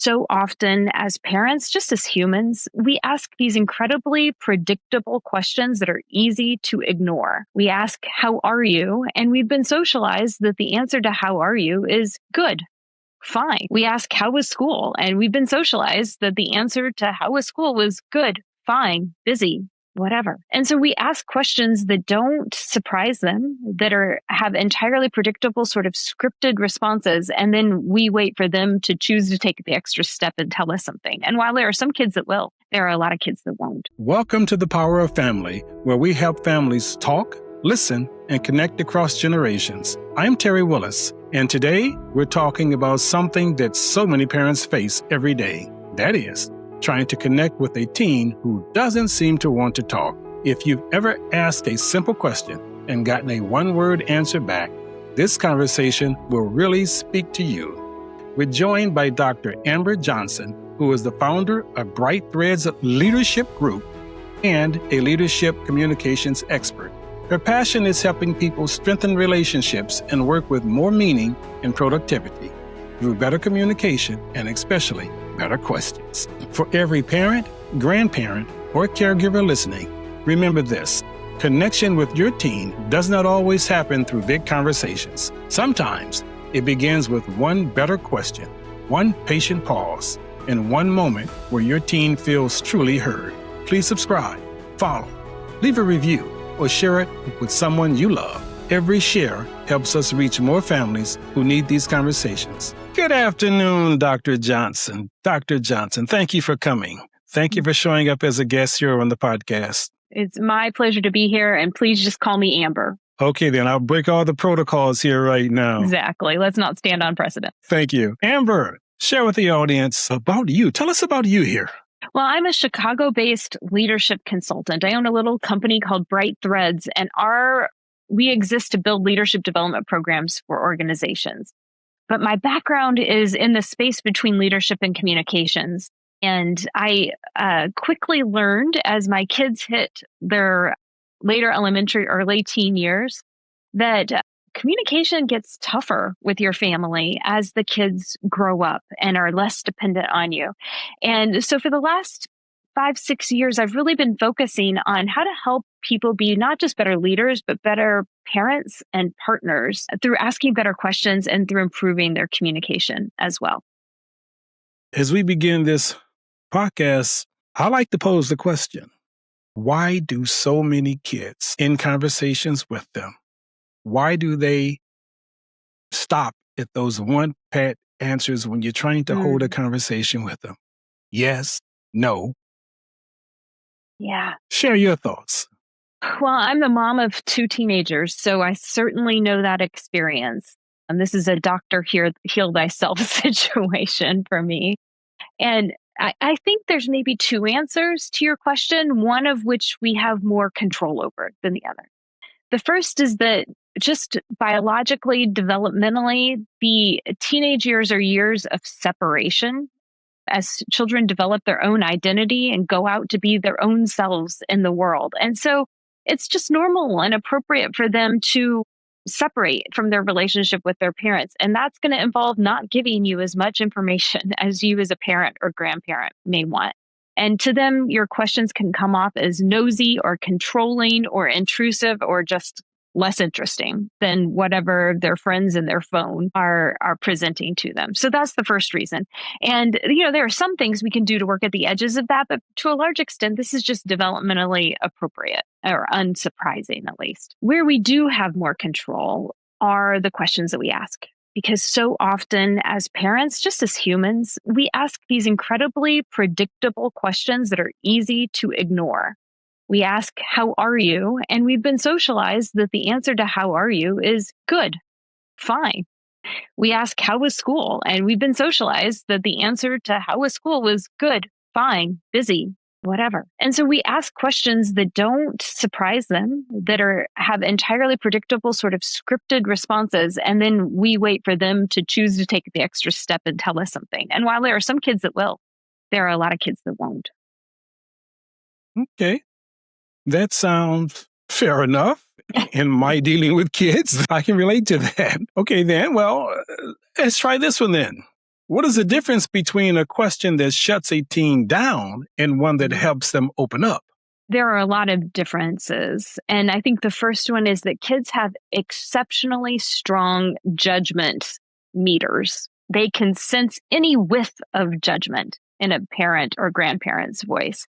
So often, as parents, just as humans, we ask these incredibly predictable questions that are easy to ignore. We ask, "How are you?" And we've been socialized that the answer to "How are you?" is good, fine. We ask, "How was school?" And we've been socialized that the answer to "How was school?" was good, fine, busy, whatever. And so we ask questions that don't surprise them, that have entirely predictable sort of scripted responses. And then we wait for them to choose to take the extra step and tell us something. And while there are some kids that will, there are a lot of kids that won't. Welcome to The Power of Family, where we help families talk, listen, and connect across generations. I'm Terry Willis, and today we're talking about something that so many parents face every day. That is, trying to connect with a teen who doesn't seem to want to talk. If you've ever asked a simple question and gotten a one-word answer back, this conversation will really speak to you. We're joined by Dr. Amber Johnson, who is the founder of Bright Threads Leadership Group and a leadership communications expert. Her passion is helping people strengthen relationships and work with more meaning and productivity through better communication and especially better questions. For every parent, grandparent, or caregiver listening, remember this: connection with your teen does not always happen through big conversations. Sometimes it begins with one better question, one patient pause, and one moment where your teen feels truly heard. Please subscribe, follow, leave a review, or share it with someone you love. Every share helps us reach more families who need these conversations. Good afternoon, Dr. Johnson. Dr. Johnson, thank you for coming. Thank you for showing up as a guest here on the podcast. It's my pleasure to be here, and please just call me Amber. Okay, then I'll break all the protocols here right now. Exactly. Let's not stand on precedent. Thank you. Amber, share with the audience about you. Tell us about you here. Well, I'm a Chicago-based leadership consultant. I own a little company called Bright Threads, and we exist to build leadership development programs for organizations. But my background is in the space between leadership and communications. And I quickly learned as my kids hit their later elementary, early teen years, that communication gets tougher with your family as the kids grow up and are less dependent on you. And so for the last 5-6 years, I've really been focusing on how to help people be not just better leaders, but better parents and partners through asking better questions and through improving their communication as well. As we begin this podcast, I like to pose the question: why do so many kids in conversations with them, why do they stop at those one pat answers when you're trying to hold a conversation with them? Yes, no. Yeah. Share your thoughts. Well, I'm the mom of 2 teenagers, so I certainly know that experience. And this is a doctor heal thyself situation for me. And I think there's maybe 2 answers to your question, one of which we have more control over than the other. The first is that just biologically, developmentally, the teenage years are years of separation as children develop their own identity and go out to be their own selves in the world. And so it's just normal and appropriate for them to separate from their relationship with their parents. And that's going to involve not giving you as much information as you as a parent or grandparent may want. And to them, your questions can come off as nosy or controlling or intrusive or just less interesting than whatever their friends in their phone are presenting to them. So that's the first reason. And, there are some things we can do to work at the edges of that, but to a large extent, this is just developmentally appropriate or unsurprising, at least. Where we do have more control are the questions that we ask. Because so often as parents, just as humans, we ask these incredibly predictable questions that are easy to ignore. We ask, "How are you?" And we've been socialized that the answer to "How are you?" is good, fine. We ask, "How was school?" And we've been socialized that the answer to "How was school?" was good, fine, busy, whatever. And so we ask questions that don't surprise them, that have entirely predictable sort of scripted responses. And then we wait for them to choose to take the extra step and tell us something. And while there are some kids that will, there are a lot of kids that won't. Okay. That sounds fair enough. In my dealing with kids, I can relate to that. Okay, then. Well, let's try this one then. What is the difference between a question that shuts a teen down and one that helps them open up? There are a lot of differences. And I think the first one is that kids have exceptionally strong judgment meters. They can sense any whiff of judgment in a parent or grandparent's voice,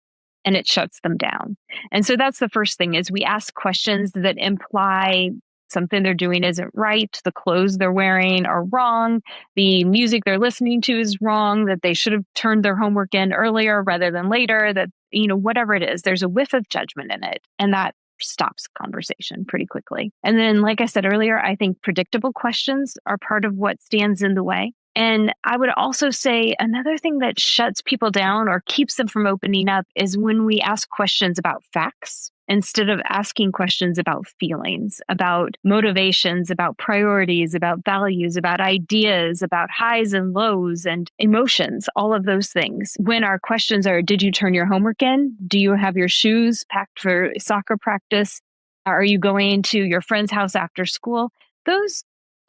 and it shuts them down. And so that's the first thing is we ask questions that imply something they're doing isn't right, the clothes they're wearing are wrong, the music they're listening to is wrong, that they should have turned their homework in earlier rather than later, that, whatever it is, there's a whiff of judgment in it. And that stops conversation pretty quickly. And then, like I said earlier, I think predictable questions are part of what stands in the way. And I would also say another thing that shuts people down or keeps them from opening up is when we ask questions about facts instead of asking questions about feelings, about motivations, about priorities, about values, about ideas, about highs and lows and emotions, all of those things. When our questions are, did you turn your homework in? Do you have your shoes packed for soccer practice? Are you going to your friend's house after school? Those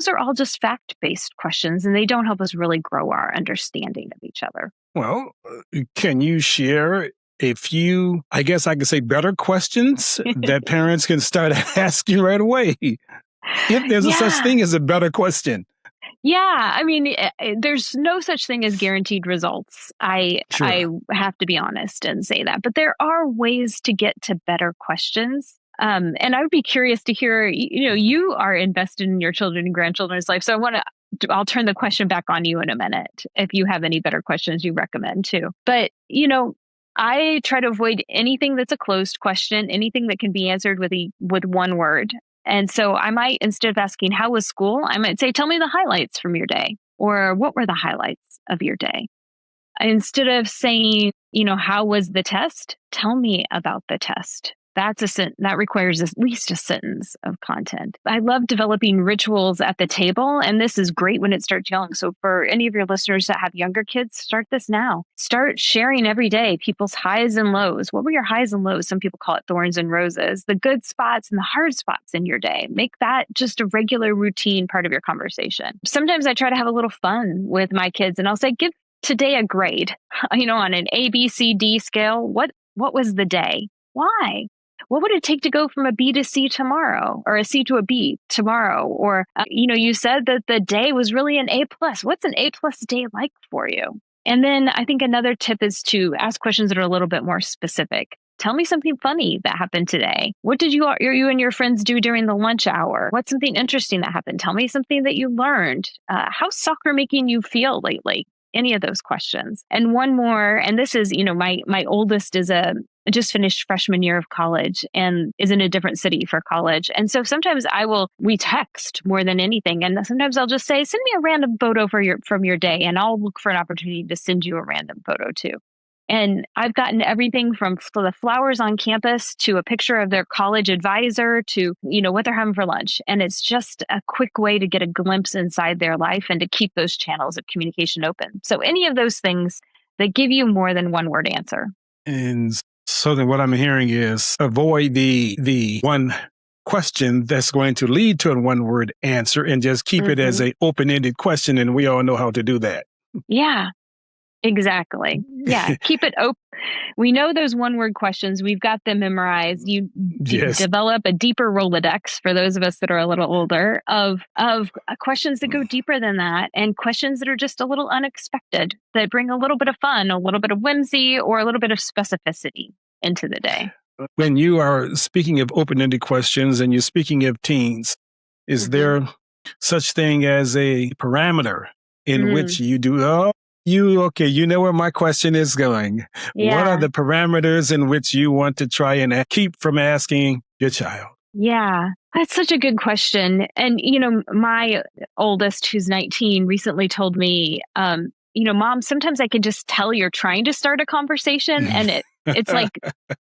are all just fact-based questions, and they don't help us really grow our understanding of each other. Well, can you share a few, I guess I could say, better questions that parents can start asking right away? If there's a such thing as a better question. Yeah, I mean, there's no such thing as guaranteed results. I have to be honest and say that. But there are ways to get to better questions. And I would be curious to hear, you are invested in your children and grandchildren's life. So I'll turn the question back on you in a minute if you have any better questions you recommend too. But, I try to avoid anything that's a closed question, anything that can be answered with one word. And so I might, instead of asking, how was school? I might say, tell me the highlights from your day, or what were the highlights of your day? Instead of saying, how was the test? Tell me about the test. That requires at least a sentence of content. I love developing rituals at the table, and this is great when it starts young. So for any of your listeners that have younger kids, start this now. Start sharing every day people's highs and lows. What were your highs and lows? Some people call it thorns and roses. The good spots and the hard spots in your day. Make that just a regular routine part of your conversation. Sometimes I try to have a little fun with my kids, and I'll say, give today a grade. On an A, B, C, D scale. What was the day? Why? What would it take to go from a B to C tomorrow, or a C to a B tomorrow? Or, you said that the day was really an A plus. What's an A plus day like for you? And then I think another tip is to ask questions that are a little bit more specific. Tell me something funny that happened today. What did you and your friends do during the lunch hour? What's something interesting that happened? Tell me something that you learned. How's soccer making you feel lately? Any of those questions. And one more, and this is, my oldest is just finished freshman year of college and is in a different city for college. And so sometimes we text more than anything. And sometimes I'll just say, send me a random photo from your day, and I'll look for an opportunity to send you a random photo too. And I've gotten everything from the flowers on campus to a picture of their college advisor to, what they're having for lunch. And it's just a quick way to get a glimpse inside their life and to keep those channels of communication open. So any of those things that give you more than one word answer. And so then what I'm hearing is avoid the one question that's going to lead to a one word answer, and just keep it as an open-ended question. And we all know how to do that. Yeah. Exactly. Yeah. Keep it open. We know those one word questions. We've got them memorized. You develop a deeper Rolodex for those of us that are a little older of questions that go deeper than that, and questions that are just a little unexpected, that bring a little bit of fun, a little bit of whimsy, or a little bit of specificity into the day. When you are speaking of open-ended questions and you're speaking of teens, is there such thing as a parameter in which you do, you know where my question is going. Yeah. What are the parameters in which you want to try and keep from asking your child? Yeah, that's such a good question. And, my oldest, who's 19, recently told me, Mom, sometimes I can just tell you're trying to start a conversation, and it's like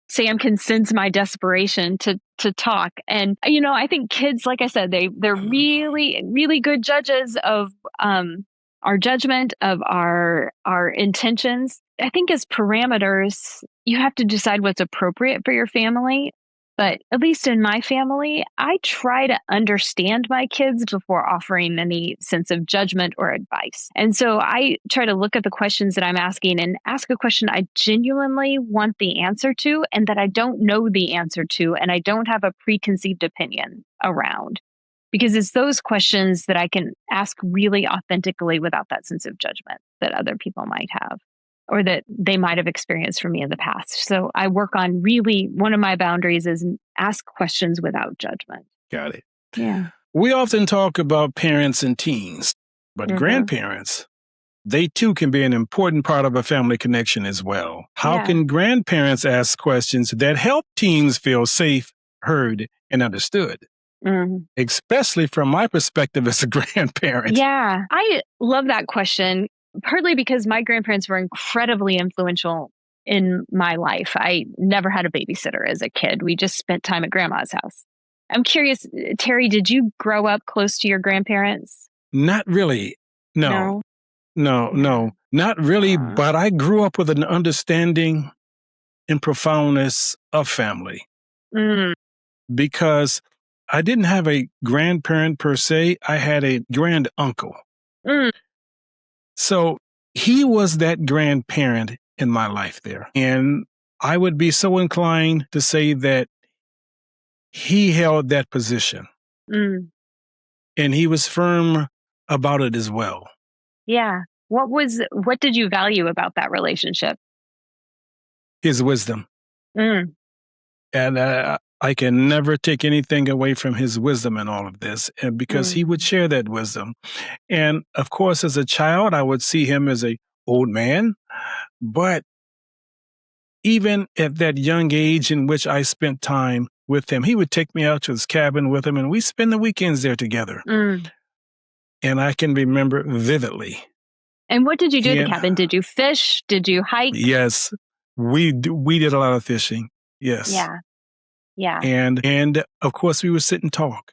Sam can sense my desperation to talk. And, I think kids, like I said, they're really, really good judges of our judgment, of our intentions. I think as parameters, you have to decide what's appropriate for your family. But at least in my family, I try to understand my kids before offering any sense of judgment or advice. And so I try to look at the questions that I'm asking and ask a question I genuinely want the answer to and that I don't know the answer to and I don't have a preconceived opinion around. Because it's those questions that I can ask really authentically without that sense of judgment that other people might have or that they might have experienced from me in the past. So I work on really one of my boundaries is ask questions without judgment. Got it. Yeah. We often talk about parents and teens, but Hmm. grandparents, they too can be an important part of a family connection as well. How Yeah. can grandparents ask questions that help teens feel safe, heard, and understood? Mhm. Especially from my perspective as a grandparent. Yeah. I love that question, partly because my grandparents were incredibly influential in my life. I never had a babysitter as a kid. We just spent time at grandma's house. I'm curious, Terry, did you grow up close to your grandparents? Not really. No, No. Yeah. no, not really. Uh, But I grew up with an understanding and profoundness of family mm, because I didn't have a grandparent per se. I had a grand uncle. mm, So he was that grandparent in my life there. And I would be so inclined to say that he held that position mm. and he was firm about it as well. Yeah. What did you value about that relationship? His wisdom. Mm, And I can never take anything away from his wisdom in all of this, and because he would mm, share that wisdom. And of course, as a child, I would see him as a old man, but even at that young age in which I spent time with him, he would take me out to his cabin with him, and we spend the weekends there together. mm. And I can remember vividly. And what did you do at the And cabin? Did you fish? Did you hike? yes, we did a lot of fishing. Yes. Yeah. Yeah. And of course we would sit and talk.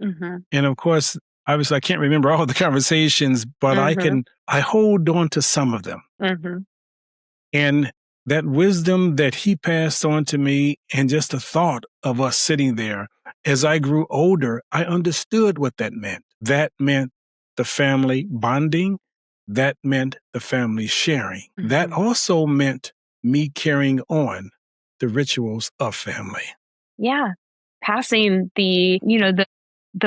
Mhm. And of course, obviously I can't remember all the conversations, but Mhm. I hold on to some of them. Mhm. And that wisdom that he passed on to me, and just the thought of us sitting there as I grew older, I understood what that meant. That meant the family bonding, that meant the family sharing. That Mhm. also meant me carrying on the rituals of family. Yeah. Passing the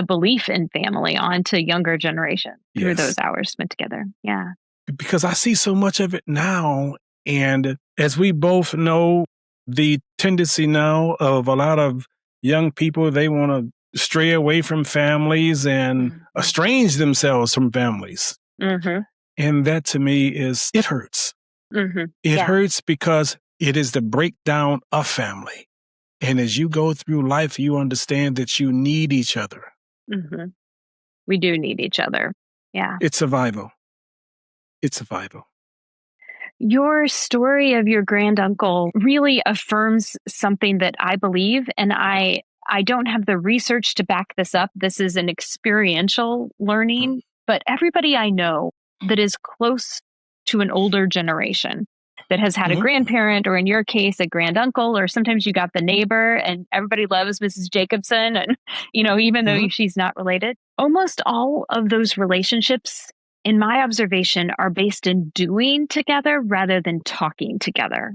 belief in family on to younger generation through those Yes. hours spent together. Yeah. Because I see so much of it now. And as we both know, the tendency now of a lot of young people, they want to stray away from families and Mhm. estrange themselves from families. Mhm. And that to me it hurts. Mhm. It Yeah. hurts because it is the breakdown of family. And as you go through life, you understand that you need each other. Mhm. We do need each other. Yeah. It's survival. It's survival. Your story of your granduncle really affirms something that I believe, and I don't have the research to back this up. This is an experiential learning, but everybody I know that is close to an older generation that has had a Mhm. grandparent, or in your case, a granduncle, or sometimes you got the neighbor, and everybody loves Mrs. Jacobson, and even though Mhm. she's not related, almost all of those relationships in my observation, are based in doing together rather than talking together.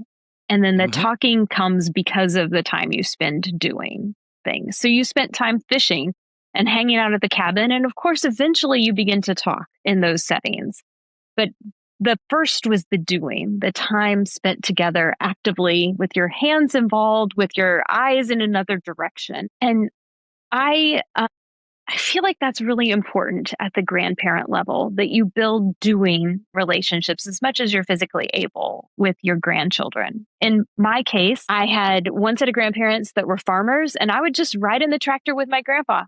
And then the Mhm. talking comes because of the time you spend doing things. So you spent time fishing and hanging out at the cabin. And of course, eventually you begin to talk in those settings. But the first was the doing, the time spent together actively with your hands involved, with your eyes in another direction. And I I feel like that's really important at the grandparent level that you build doing relationships as much as you're physically able with your grandchildren. In my case, I had one set of grandparents that were farmers, and I would just ride in the tractor with my grandpa.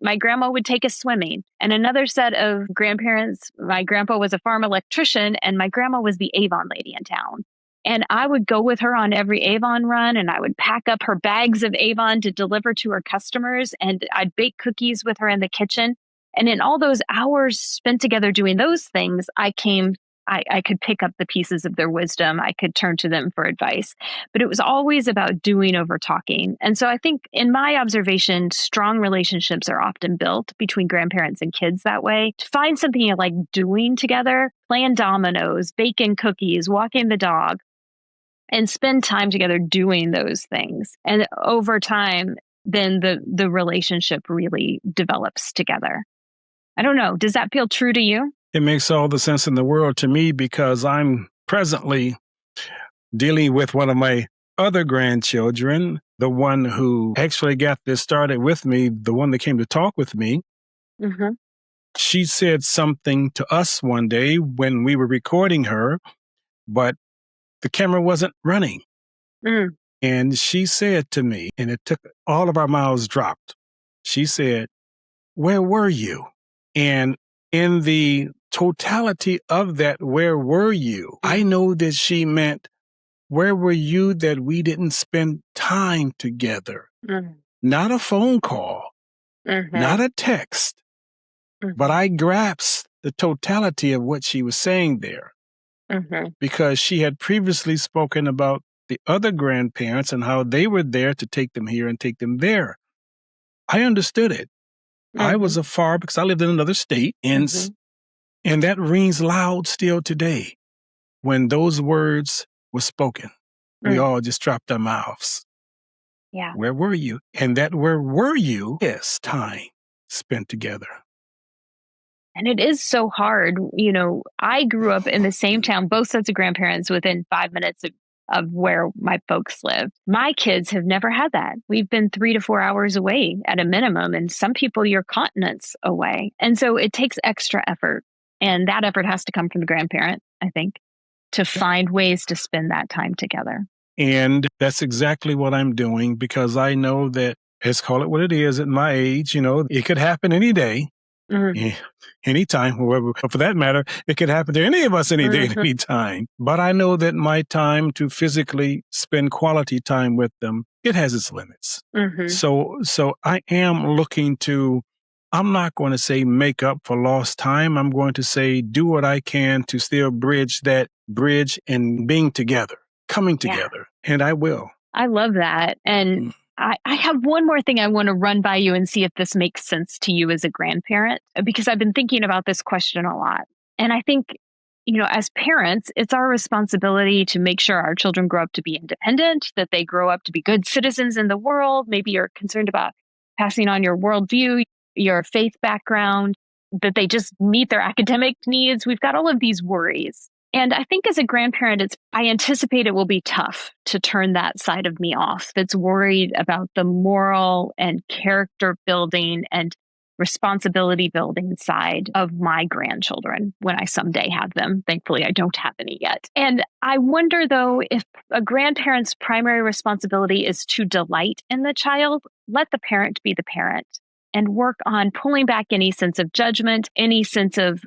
My grandma would take us swimming. And another set of grandparents, my grandpa was a farm electrician and my grandma was the Avon lady in town. And I would go with her on every Avon run and I would pack up her bags of Avon to deliver to her customers. And I'd bake cookies with her in the kitchen. And in all those hours spent together doing those things, I came I could pick up the pieces of their wisdom. I could turn to them for advice. But it was always about doing over talking. And so I think, in my observation, strong relationships are often built between grandparents and kids that way. To find something you like doing together, playing dominoes, baking cookies, walking the dog, and spend time together doing those things. And over time, then the relationship really develops together. I don't know. Does that feel true to you? It makes all the sense in the world to me because I'm presently dealing with one of my other grandchildren, the one who actually got this started with me, the one that came to talk with me. Mm-hmm. She said something to us one day when we were recording her, but the camera wasn't running. Mm. And she said to me, and it took all of our mouths dropped. She said, "Where were you?" And in the totality of that, "Where were you?" I know that she meant, where were you that we didn't spend time together? Mm. Not a phone call, Mm-hmm. not a text, but I grasped the totality of what she was saying there. Mm-hmm. Because she had previously spoken about the other grandparents and how they were there to take them here and take them there. I understood it. I was afar because I lived in another state, and that rings loud still today. When those words were spoken, we all just dropped our mouths. Yeah. Where were you? And that "where were you" is time spent together. And it is so hard. You know, I grew up in the same town, both sets of grandparents within 5 minutes of where my folks live. My kids have never had that. We've been 3 to 4 hours away at a minimum, and some people you're continents away. And so it takes extra effort. And that effort has to come from the grandparent, I think, to find ways to spend that time together. And that's exactly what I'm doing, because I know that, let's call it what it is at my age, it could happen any day. Anytime, whoever, for that matter, it could happen to any of us any day, any time. But I know that my time to physically spend quality time with them, it has its limits. So I am looking to, I'm not going to say make up for lost time. I'm going to say do what I can to still bridge that bridge and being together, coming together. And I will. I love that. And I have one more thing I want to run by you and see if this makes sense to you as a grandparent, because I've been thinking about this question a lot. And I think, as parents, it's our responsibility to make sure our children grow up to be independent, that they grow up to be good citizens in the world. Maybe you're concerned about passing on your worldview, your faith background, that they just meet their academic needs. We've got all of these worries. And I think as a grandparent, I anticipate it will be tough to turn that side of me off, that's worried about the moral and character building and responsibility building side of my grandchildren when I someday have them. Thankfully, I don't have any yet. And I wonder, though, if a grandparent's primary responsibility is to delight in the child, let the parent be the parent and work on pulling back any sense of judgment, any sense of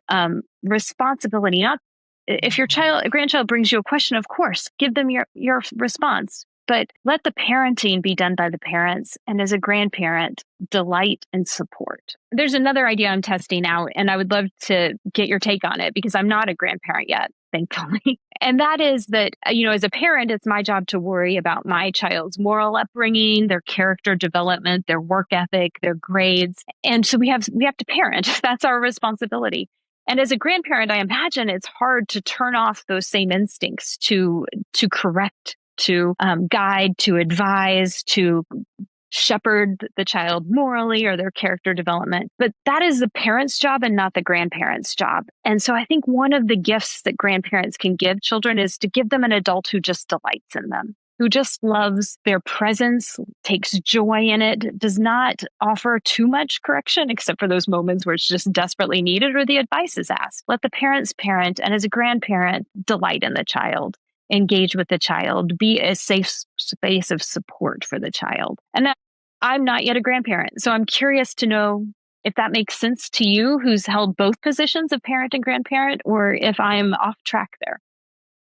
responsibility. Not if your grandchild brings you a question, of course, give them your response, but let the parenting be done by the parents. And as a grandparent, delight and support. There's another idea I'm testing out, and I would love to get your take on it because I'm not a grandparent yet, thankfully. And that is that, as a parent, it's my job to worry about my child's moral upbringing, their character development, their work ethic, their grades. And so we have to parent. That's our responsibility. And as a grandparent, I imagine it's hard to turn off those same instincts to correct, to guide, to advise, to shepherd the child morally or their character development. But that is the parent's job and not the grandparent's job. And so I think one of the gifts that grandparents can give children is to give them an adult who just delights in them, who just loves their presence, takes joy in it, does not offer too much correction, except for those moments where it's just desperately needed or the advice is asked. Let the parents parent, and as a grandparent, delight in the child, engage with the child, be a safe space of support for the child. And I'm not yet a grandparent, so I'm curious to know if that makes sense to you, who's held both positions of parent and grandparent, or if I'm off track there.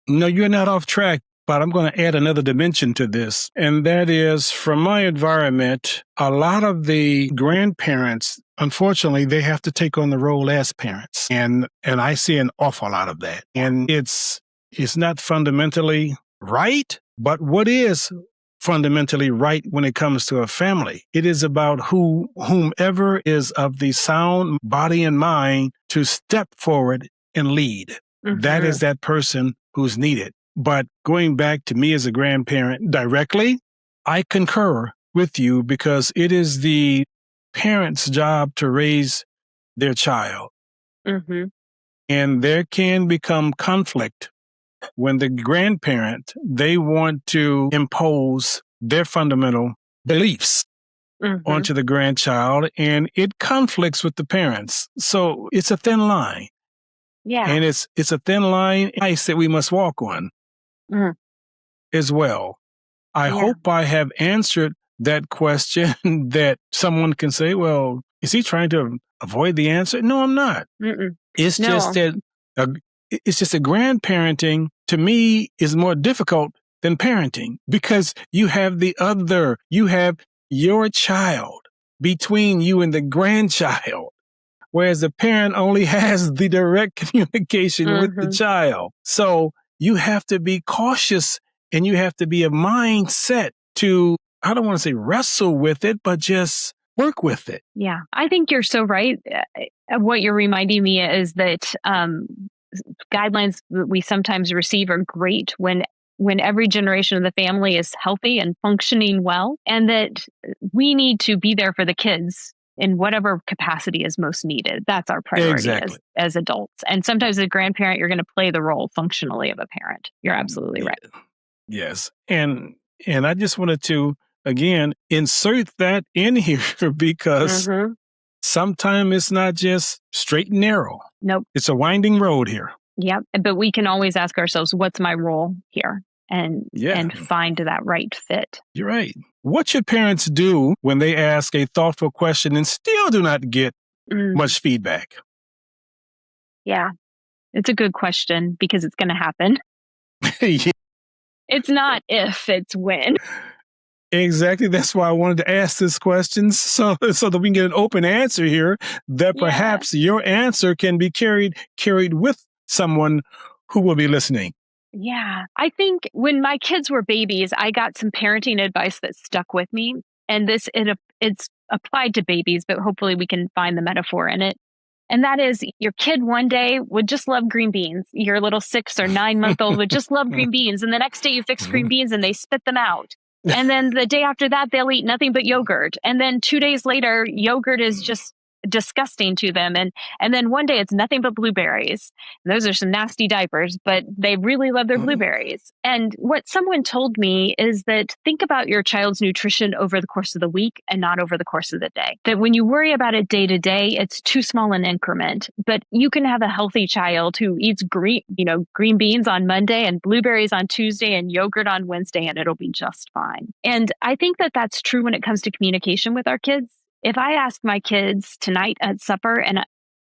No, you're not off track. but I'm going to add another dimension to this. And that is, from my environment, a lot of the grandparents, unfortunately, they have to take on the role as parents. And I see an awful lot of that. And it's not fundamentally right, but what is fundamentally right when it comes to a family? It is about whomever is of the sound body and mind to step forward and lead. Mm-hmm. That is that person who's needed. But going back to me as a grandparent directly, I concur with you because it is the parent's job to raise their child. Mm-hmm. And there can become conflict when the grandparent, they want to impose their fundamental beliefs onto the grandchild, and it conflicts with the parents. So it's a thin line. Yeah. And it's a thin line ice that we must walk on as well. I hope I have answered that question that someone can say, well, is he trying to avoid the answer? No, I'm not. It's just that grandparenting to me is more difficult than parenting because you have your child between you and the grandchild, whereas the parent only has the direct communication with the child. So you have to be cautious and you have to be a mindset to, I don't want to say wrestle with it, but just work with it. Yeah, I think you're so right. What you're reminding me is that guidelines that we sometimes receive are great when every generation of the family is healthy and functioning well, and that we need to be there for the kids in whatever capacity is most needed. That's our priority as adults. And sometimes as a grandparent, you're going to play the role functionally of a parent. You're absolutely right. Yes. And I just wanted to, again, insert that in here because sometimes it's not just straight and narrow. Nope. It's a winding road here. Yep. But we can always ask ourselves, what's my role here? And find that right fit. You're right. What should parents do when they ask a thoughtful question and still do not get much feedback? Yeah, it's a good question because it's going to happen. Yeah. It's not if, it's when. Exactly. That's why I wanted to ask this question so that we can get an open answer here that perhaps your answer can be carried with someone who will be listening. Yeah. I think when my kids were babies, I got some parenting advice that stuck with me. And it's applied to babies, but hopefully we can find the metaphor in it. And that is, your kid one day would just love green beans. Your little 6 or 9-month-old would just love green beans. And the next day you fix green beans and they spit them out. And then the day after that, they'll eat nothing but yogurt. And then 2 days later, yogurt is just disgusting to them. And then one day it's nothing but blueberries. Those are some nasty diapers, but they really love their blueberries. And what someone told me is that think about your child's nutrition over the course of the week and not over the course of the day. That when you worry about it day to day, it's too small an increment. But you can have a healthy child who eats green beans on Monday and blueberries on Tuesday and yogurt on Wednesday, and it'll be just fine. And I think that that's true when it comes to communication with our kids. If I ask my kids tonight at supper and,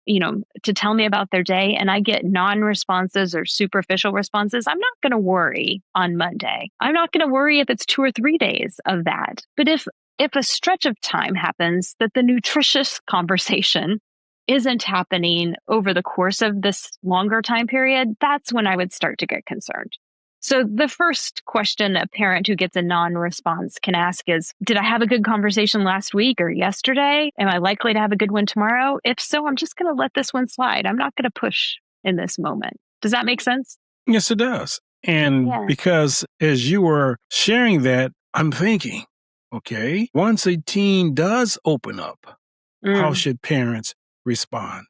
to tell me about their day and I get non-responses or superficial responses, I'm not going to worry on Monday. I'm not going to worry if it's 2 or 3 days of that. But if a stretch of time happens that the nutritious conversation isn't happening over the course of this longer time period, that's when I would start to get concerned. So the first question a parent who gets a non-response can ask is, did I have a good conversation last week or yesterday? Am I likely to have a good one tomorrow? If so, I'm just going to let this one slide. I'm not going to push in this moment. Does that make sense? Yes, it does. And because as you were sharing that, I'm thinking, okay, once a teen does open up, how should parents respond?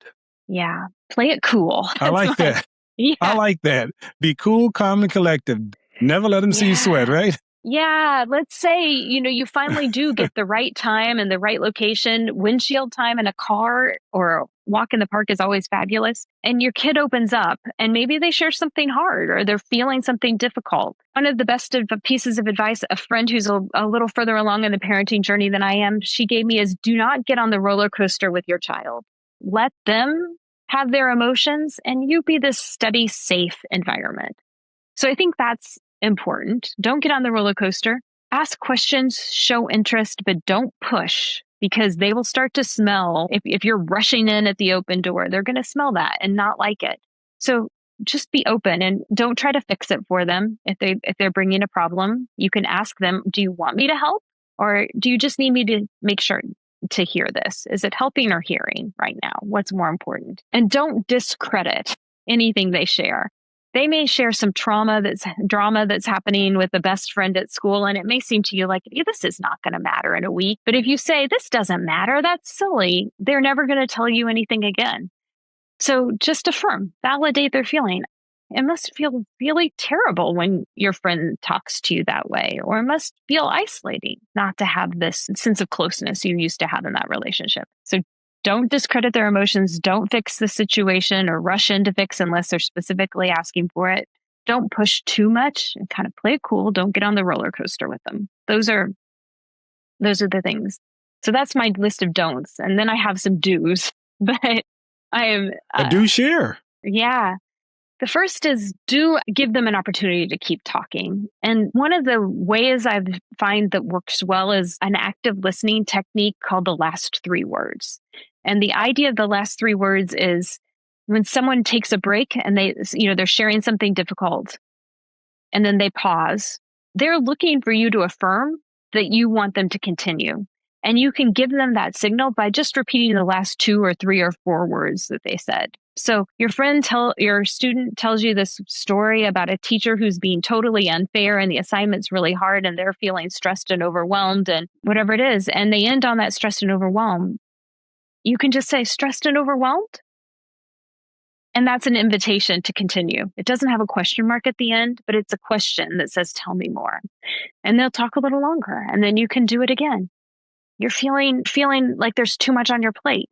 Yeah, play it cool. I like that. Yeah. I like that. Be cool, calm, and collective. Never let them see you sweat, right? Yeah. Let's say, you finally do get the right time and the right location. Windshield time in a car or a walk in the park is always fabulous. And your kid opens up and maybe they share something hard or they're feeling something difficult. One of the best pieces of advice a friend who's a little further along in the parenting journey than I am, she gave me is do not get on the roller coaster with your child. Let them have their emotions, and you be this steady, safe environment. So I think that's important. Don't get on the roller coaster. Ask questions, show interest, but don't push because they will start to smell. If you're rushing in at the open door, they're going to smell that and not like it. So just be open and don't try to fix it for them. If they're bringing a problem, you can ask them, do you want me to help? Or do you just need me to make sure to hear this? Is it helping or hearing right now? What's more important? And don't discredit anything they share. They may share some drama that's happening with the best friend at school, and it may seem to you like, this is not going to matter in a week. But if you say, this doesn't matter, that's silly, they're never going to tell you anything again. So just affirm, validate their feeling. It must feel really terrible when your friend talks to you that way, or it must feel isolating not to have this sense of closeness you used to have in that relationship. So don't discredit their emotions. Don't fix the situation or rush in to fix unless they're specifically asking for it. Don't push too much and kind of play it cool. Don't get on the roller coaster with them. Those are the things. So that's my list of don'ts. And then I have some do's, but I am... a do share. Yeah. The first is do give them an opportunity to keep talking. And one of the ways I find that works well is an active listening technique called the last 3 words. And the idea of the last 3 words is when someone takes a break and they're sharing something difficult and then they pause, they're looking for you to affirm that you want them to continue. And you can give them that signal by just repeating the last 2 or 3 or 4 words that they said. So your student tells you this story about a teacher who's being totally unfair and the assignment's really hard and they're feeling stressed and overwhelmed and whatever it is. And they end on that stressed and overwhelmed. You can just say stressed and overwhelmed. And that's an invitation to continue. It doesn't have a question mark at the end, but it's a question that says, tell me more. And they'll talk a little longer and then you can do it again. You're feeling like there's too much on your plate.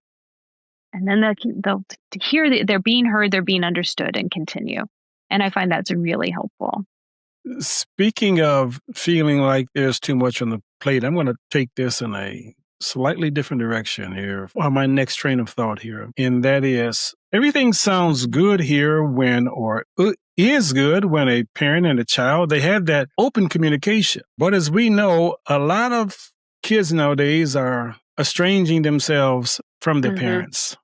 And then they'll hear that they're being heard, they're being understood, and continue. And I find that's really helpful. Speaking of feeling like there's too much on the plate, I'm going to take this in a slightly different direction here on my next train of thought here. And that is, everything sounds good here is good when a parent and a child, they have that open communication. But as we know, a lot of kids nowadays are estranging themselves from their parents.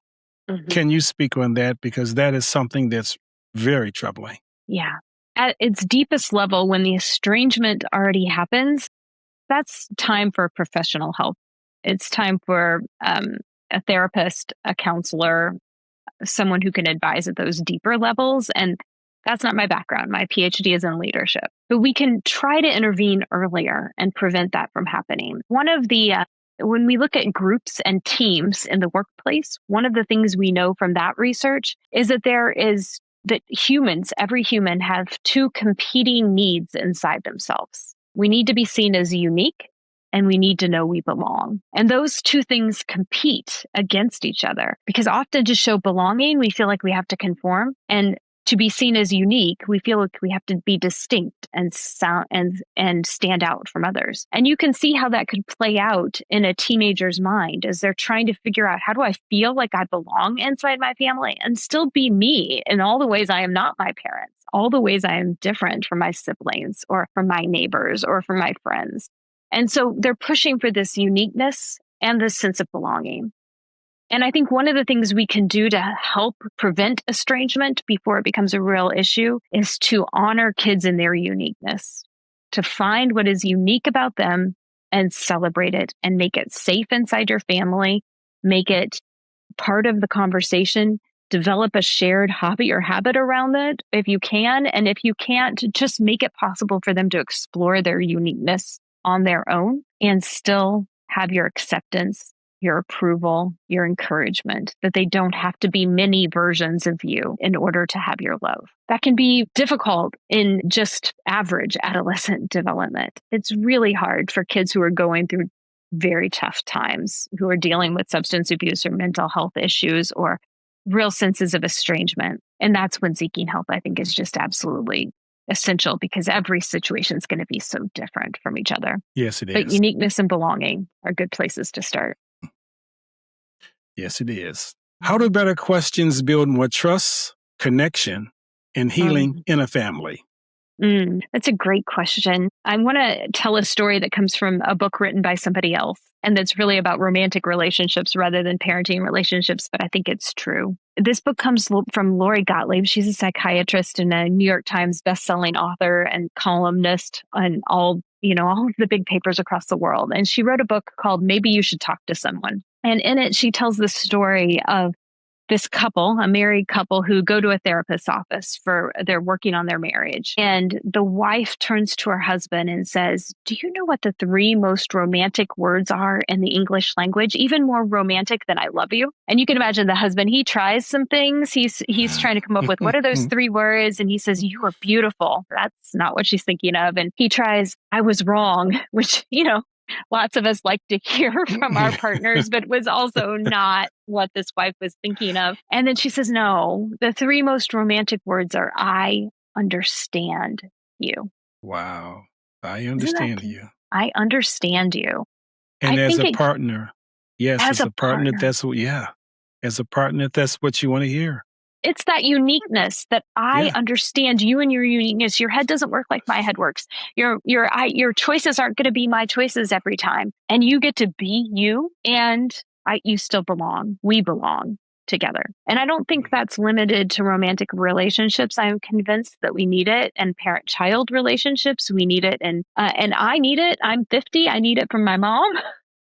Mm-hmm. Can you speak on that? Because that is something that's very troubling. Yeah. At its deepest level, when the estrangement already happens, that's time for professional help. It's time for a therapist, a counselor, someone who can advise at those deeper levels. And that's not my background. My PhD is in leadership. But we can try to intervene earlier and prevent that from happening. When we look at groups and teams in the workplace, one of the things we know from that research is that every human have 2 competing needs inside themselves. We need to be seen as unique and we need to know we belong. And those 2 things compete against each other because often to show belonging, we feel like we have to conform, and to be seen as unique, we feel like we have to be distinct and stand out from others. And you can see how that could play out in a teenager's mind as they're trying to figure out, how do I feel like I belong inside my family and still be me in all the ways I am not my parents, all the ways I am different from my siblings or from my neighbors or from my friends. And so they're pushing for this uniqueness and this sense of belonging. And I think one of the things we can do to help prevent estrangement before it becomes a real issue is to honor kids in their uniqueness, to find what is unique about them and celebrate it and make it safe inside your family, make it part of the conversation, develop a shared hobby or habit around it if you can. And if you can't, just make it possible for them to explore their uniqueness on their own and still have your acceptance, your approval, your encouragement, that they don't have to be many versions of you in order to have your love. That can be difficult in just average adolescent development. It's really hard for kids who are going through very tough times, who are dealing with substance abuse or mental health issues or real senses of estrangement. And that's when seeking help, I think, is just absolutely essential because every situation is going to be so different from each other. Yes, it is. But uniqueness and belonging are good places to start. Yes, it is. How do better questions build more trust, connection, and healing in a family? That's a great question. I want to tell a story that comes from a book written by somebody else, and that's really about romantic relationships rather than parenting relationships, but I think it's true. This book comes from Lori Gottlieb. She's a psychiatrist and a New York Times bestselling author and columnist on all of the big papers across the world. And she wrote a book called Maybe You Should Talk to Someone. And in it, she tells the story of this couple, a married couple who go to a therapist's office they're working on their marriage. And the wife turns to her husband and says, "Do you know what the three most romantic words are in the English language? Even more romantic than I love you." And you can imagine the husband, he tries some things. He's trying to come up with what are those three words? And he says, "You are beautiful." That's not what she's thinking of. And he tries, "I was wrong," which, lots of us like to hear from our partners, but was also not what this wife was thinking of. And then she says, "No, the three most romantic words are, I understand you." Wow. I understand you. I understand you. And I as think a partner, yes, as as a a partner, partner, as a partner, that's what you want to hear. it's that uniqueness that I Yeah. understand you and your uniqueness. Your head doesn't work like my head works. Your choices aren't going to be my choices every time. And you get to be you, and you still belong. We belong together. And I don't think that's limited to romantic relationships. I'm convinced that we need it, and parent-child relationships, we need it. And I need it. I'm 50. I need it from my mom,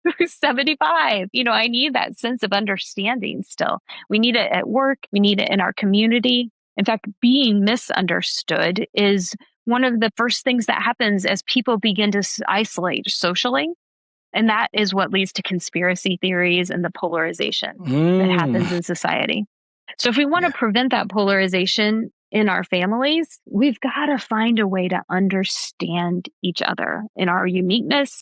who's 75. I need that sense of understanding still. We need it at work. We need it in our community. In fact, being misunderstood is one of the first things that happens as people begin to isolate socially. And that is what leads to conspiracy theories and the polarization that happens in society. So if we want to prevent that polarization in our families, we've got to find a way to understand each other in our uniqueness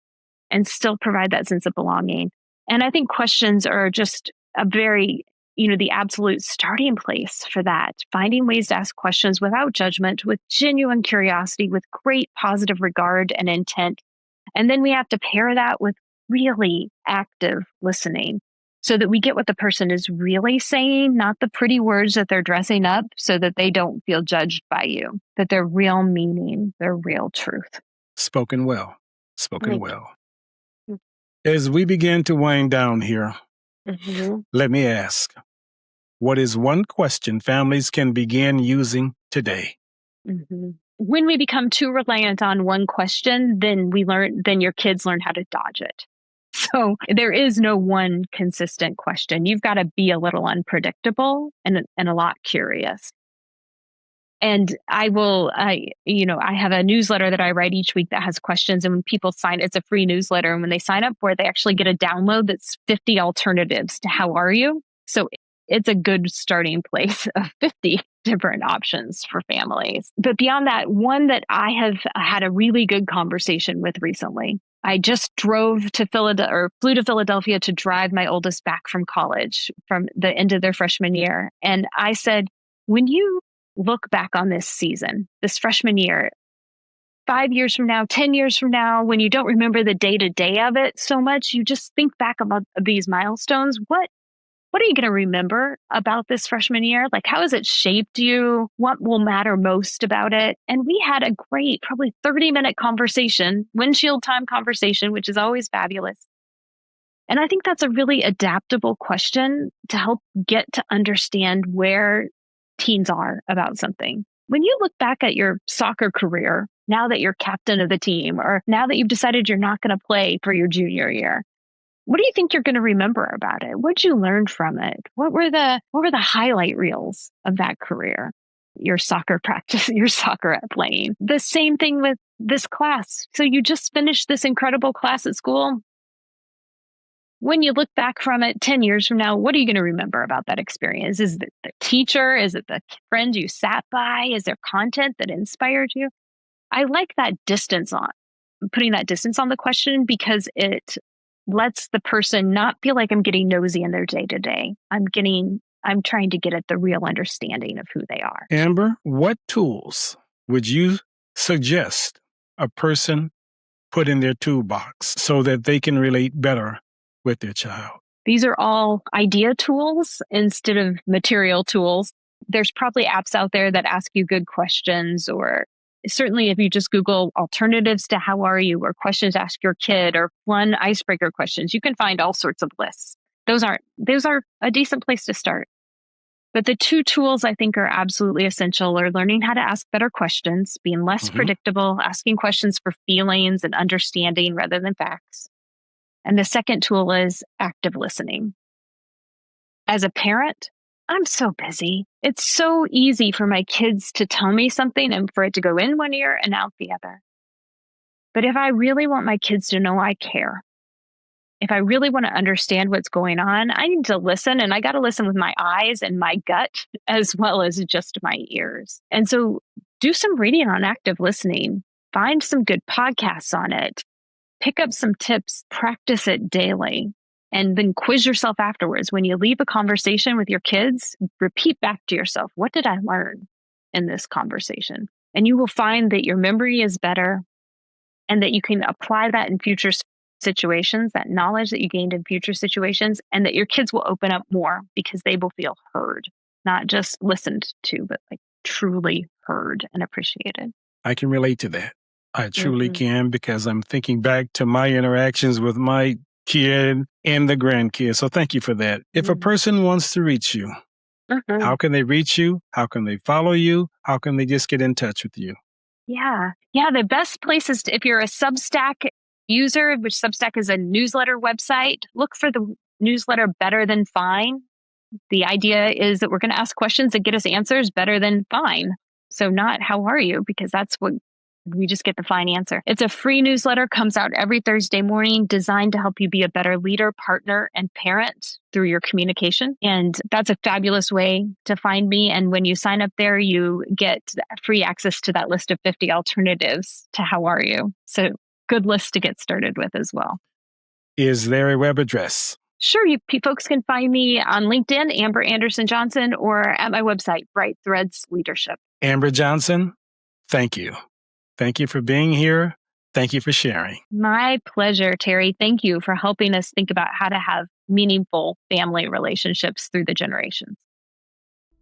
and still provide that sense of belonging. And I think questions are just the absolute starting place for that. Finding ways to ask questions without judgment, with genuine curiosity, with great positive regard and intent. And then we have to pair that with really active listening so that we get what the person is really saying, not the pretty words that they're dressing up so that they don't feel judged by you, but their real meaning, their real truth. Spoken well. Spoken well. Mm-hmm. As we begin to wind down here, let me ask, what is one question families can begin using today? When we become too reliant on one question, then your kids learn how to dodge it. So there is no one consistent question. You've got to be a little unpredictable and a lot curious. And I have a newsletter that I write each week that has questions. And when people it's a free newsletter. And when they sign up for it, they actually get a download that's 50 alternatives to how are you? So it's a good starting place of 50 different options for families. But beyond that, one that I have had a really good conversation with recently. I just flew to Philadelphia to drive my oldest back from college from the end of their freshman year. And I said, when you look back on this season, this freshman year, 5 years from now, 10 years from now, when you don't remember the day-to-day of it so much, you just think back about these milestones. What are you going to remember about this freshman year? Like, how has it shaped you? What will matter most about it? And we had a great, probably 30-minute conversation, windshield time conversation, which is always fabulous. And I think that's a really adaptable question to help get to understand where teens are about something. When you look back at your soccer career, now that you're captain of the team, or now that you've decided you're not going to play for your junior year, what do you think you're going to remember about it? What did you learn from it? What were the highlight reels of that career? Your soccer practice, your soccer playing. The same thing with this class. So you just finished this incredible class at school. When you look back from it 10 years from now, what are you going to remember about that experience? Is it the teacher? Is it the friend you sat by? Is there content that inspired you? I like that putting that distance on the question, because it lets the person not feel like I'm getting nosy in their day-to-day. I'm trying to get at the real understanding of who they are. Amber, what tools would you suggest a person put in their toolbox so that they can relate better with their child? These are all idea tools instead of material tools. There's probably apps out there that ask you good questions or certainly if you just Google alternatives to how are you or questions to ask your kid or fun icebreaker questions, you can find all sorts of lists. Those are a decent place to start. But the two tools I think are absolutely essential are learning how to ask better questions, being less predictable, asking questions for feelings and understanding rather than facts. And the second tool is active listening. As a parent, I'm so busy. It's so easy for my kids to tell me something and for it to go in one ear and out the other. But if I really want my kids to know I care, if I really want to understand what's going on, I need to listen, and I got to listen with my eyes and my gut as well as just my ears. And so do some reading on active listening, find some good podcasts on it, pick up some tips, practice it daily, and then quiz yourself afterwards. When you leave a conversation with your kids, repeat back to yourself, what did I learn in this conversation? And you will find that your memory is better and that you can apply that in future situations, that knowledge that you gained in future situations, and that your kids will open up more because they will feel heard, not just listened to, but like truly heard and appreciated. I can relate to that. I truly can, because I'm thinking back to my interactions with my kid and the grandkids. So thank you for that. If a person wants to reach you, how can they reach you? How can they follow you? How can they just get in touch with you? Yeah. The best place is if you're a Substack user, which Substack is a newsletter website, look for the newsletter Better Than Fine. The idea is that we're going to ask questions that get us answers better than fine. So not how are you, because that's what we just get the fine answer. It's a free newsletter, comes out every Thursday morning, designed to help you be a better leader, partner, and parent through your communication. And that's a fabulous way to find me. And when you sign up there, you get free access to that list of 50 alternatives to how are you. So good list to get started with as well. Is there a web address? Sure. Folks can find me on LinkedIn, Amber Anderson Johnson, or at my website, Bright Threads Leadership. Amber Johnson, thank you. Thank you for being here. Thank you for sharing. My pleasure, Terry. Thank you for helping us think about how to have meaningful family relationships through the generations.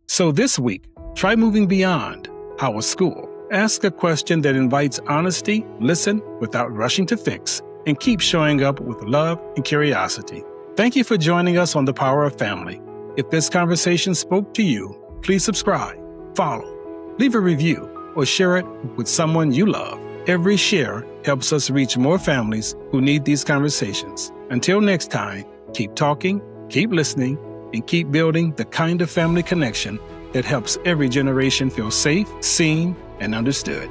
So this week, try moving beyond how was school. Ask a question that invites honesty, listen without rushing to fix, and keep showing up with love and curiosity. Thank you for joining us on The Power of Family. If this conversation spoke to you, please subscribe, follow, leave a review, or share it with someone you love. Every share helps us reach more families who need these conversations. Until next time, keep talking, keep listening, and keep building the kind of family connection that helps every generation feel safe, seen, and understood.